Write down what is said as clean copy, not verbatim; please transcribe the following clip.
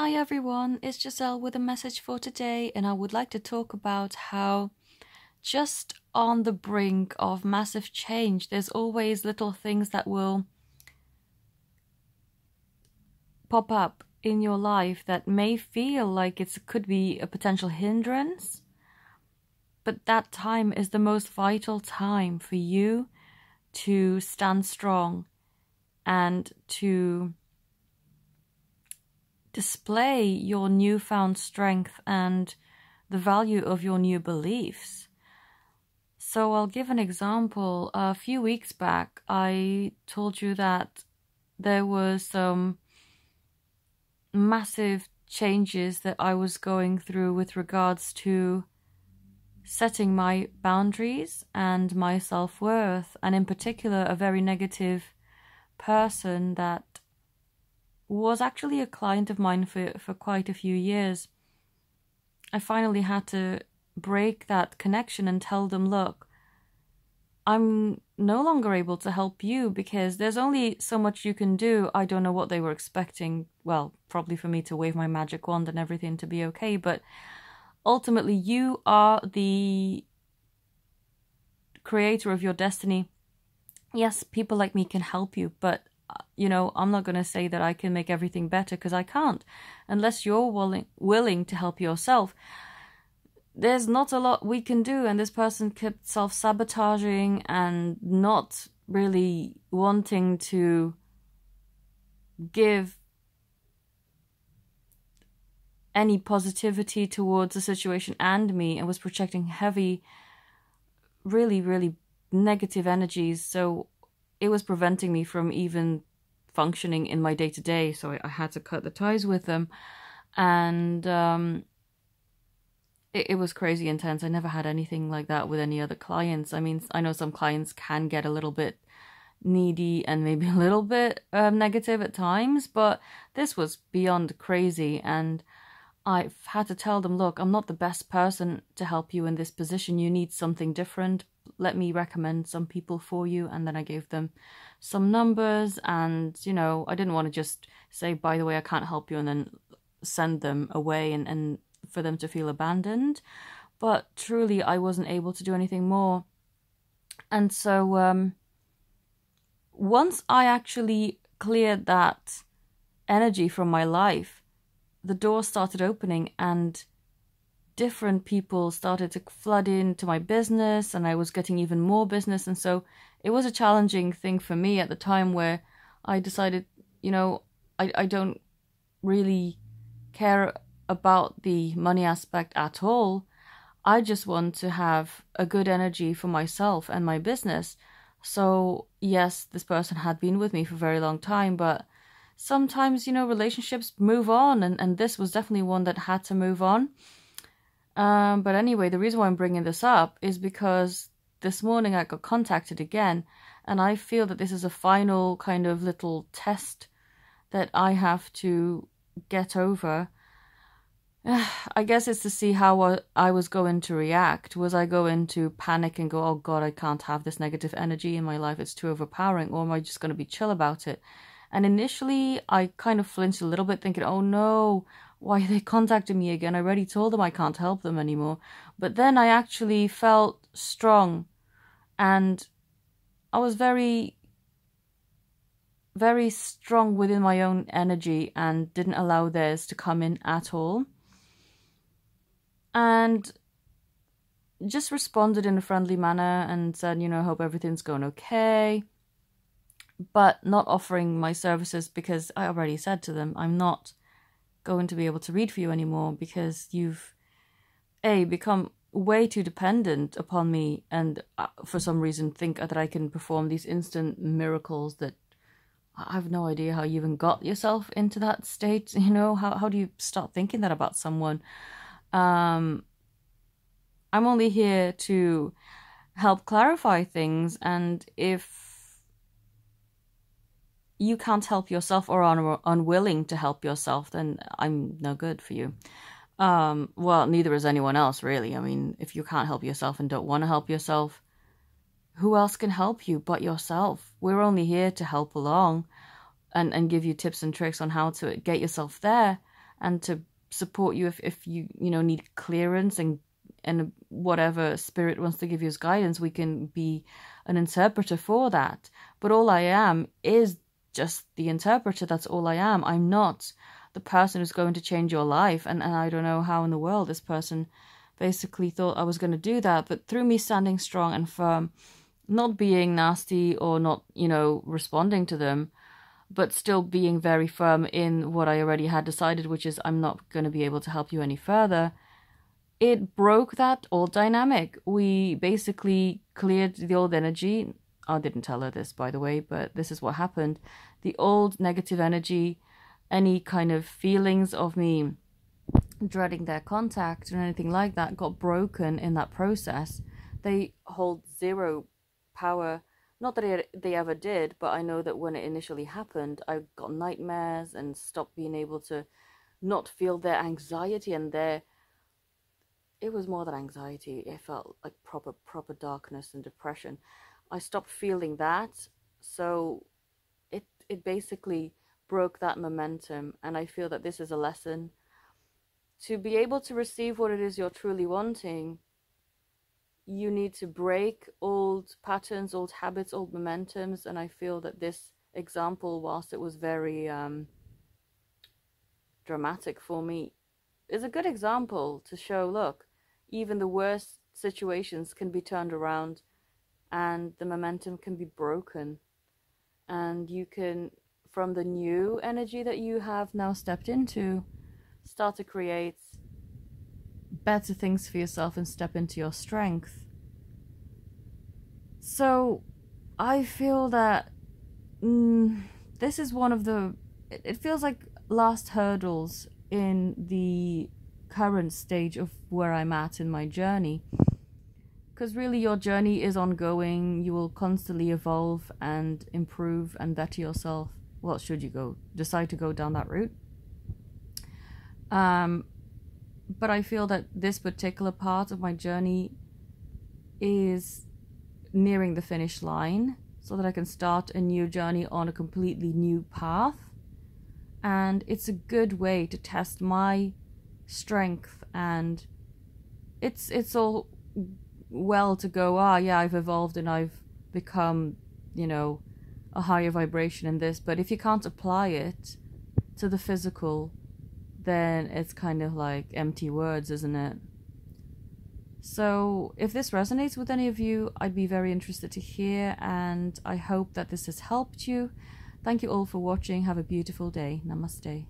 Hi everyone, it's Giselle with a message for today, and I would like to talk about how just on the brink of massive change, there's always little things that will pop up in your life that may feel like it could be a potential hindrance, but that time is the most vital time for you to stand strong and to display your newfound strength and the value of your new beliefs. So I'll give an example. A few weeks back, I told you that there was some massive changes that I was going through with regards to setting my boundaries and my self-worth, and in particular a very negative person that was actually a client of mine for quite a few years. I finally had to break that connection and tell them, look, I'm no longer able to help you because there's only so much you can do. I don't know what they were expecting. Well, probably for me to wave my magic wand and everything to be okay, but ultimately you are the creator of your destiny. Yes, people like me can help you, but I'm not going to say that I can make everything better, because I can't. Unless you're willing to help yourself, there's not a lot we can do. And this person kept self-sabotaging and not really wanting to give any positivity towards the situation and me, and was projecting heavy, really, really negative energies. So it was preventing me from even functioning in my day-to-day, so I had to cut the ties with them. And it was crazy intense. I never had anything like that with any other clients. I mean, I know some clients can get a little bit needy and maybe a little bit negative at times, but this was beyond crazy. And I've had to tell them, look, I'm not the best person to help you in this position. You need something different. Let me recommend some people for you. And then I gave them some numbers, and I didn't want to just say, by the way, I can't help you, and then send them away and for them to feel abandoned. But truly, I wasn't able to do anything more. And so once I actually cleared that energy from my life, the door started opening and different people started to flood into my business, and I was getting even more business. And so it was a challenging thing for me at the time, where I decided, I don't really care about the money aspect at all. I just want to have a good energy for myself and my business. So yes, this person had been with me for a very long time, but sometimes, relationships move on, and this was definitely one that had to move on. But anyway, the reason why I'm bringing this up is because this morning I got contacted again, and I feel that this is a final kind of little test that I have to get over. I guess it's to see how I was going to react. Was I going to panic and go, oh God, I can't have this negative energy in my life, it's too overpowering, or am I just going to be chill about it? And initially, I kind of flinched a little bit, thinking, oh no, why are they contacting me again? I already told them I can't help them anymore. But then I actually felt strong, and I was very, very strong within my own energy and didn't allow theirs to come in at all. And just responded in a friendly manner and said, hope everything's going okay, but not offering my services, because I already said to them, I'm not going to be able to read for you anymore, because you've become way too dependent upon me, and for some reason think that I can perform these instant miracles that I have no idea how you even got yourself into that state. How do you start thinking that about someone? I'm only here to help clarify things, and if you can't help yourself or are unwilling to help yourself, then I'm no good for you. Well, neither is anyone else, really. I mean, if you can't help yourself and don't want to help yourself, who else can help you but yourself? We're only here to help along and give you tips and tricks on how to get yourself there. and to support you if you need clearance, and whatever spirit wants to give you as guidance, we can be an interpreter for that. But all I am is just the interpreter. That's all I am. I'm not the person who's going to change your life. And I don't know how in the world this person basically thought I was going to do that. But through me standing strong and firm, not being nasty or not, responding to them, but still being very firm in what I already had decided, which is I'm not going to be able to help you any further, it broke that old dynamic. We basically cleared the old energy. I didn't tell her this, by the way, but this is what happened. The old negative energy, any kind of feelings of me dreading their contact or anything like that, got broken in that process. They hold zero power. Not that they ever did, but I know that when it initially happened, I got nightmares and stopped being able to not feel their anxiety and it was more than anxiety. It felt like proper darkness and depression. I stopped feeling that, so it basically broke that momentum, and I feel that this is a lesson. To be able to receive what it is you're truly wanting, you need to break old patterns, old habits, old momentums, and I feel that this example, whilst it was very dramatic for me, is a good example to show, look, even the worst situations can be turned around and the momentum can be broken, and you can, from the new energy that you have now stepped into, start to create better things for yourself and step into your strength. So I feel that this is one of the, it feels like last hurdles in the current stage of where I'm at in my journey. Because really your journey is ongoing. You will constantly evolve and improve and better yourself. Well, should you decide to go down that route. But I feel that this particular part of my journey is nearing the finish line so that I can start a new journey on a completely new path. And it's a good way to test my strength, and it's all well to go, I've evolved and I've become, a higher vibration in this, but if you can't apply it to the physical, then it's kind of like empty words, isn't it? So if this resonates with any of you, I'd be very interested to hear, and I hope that this has helped you. Thank you all for watching. Have a beautiful day. Namaste.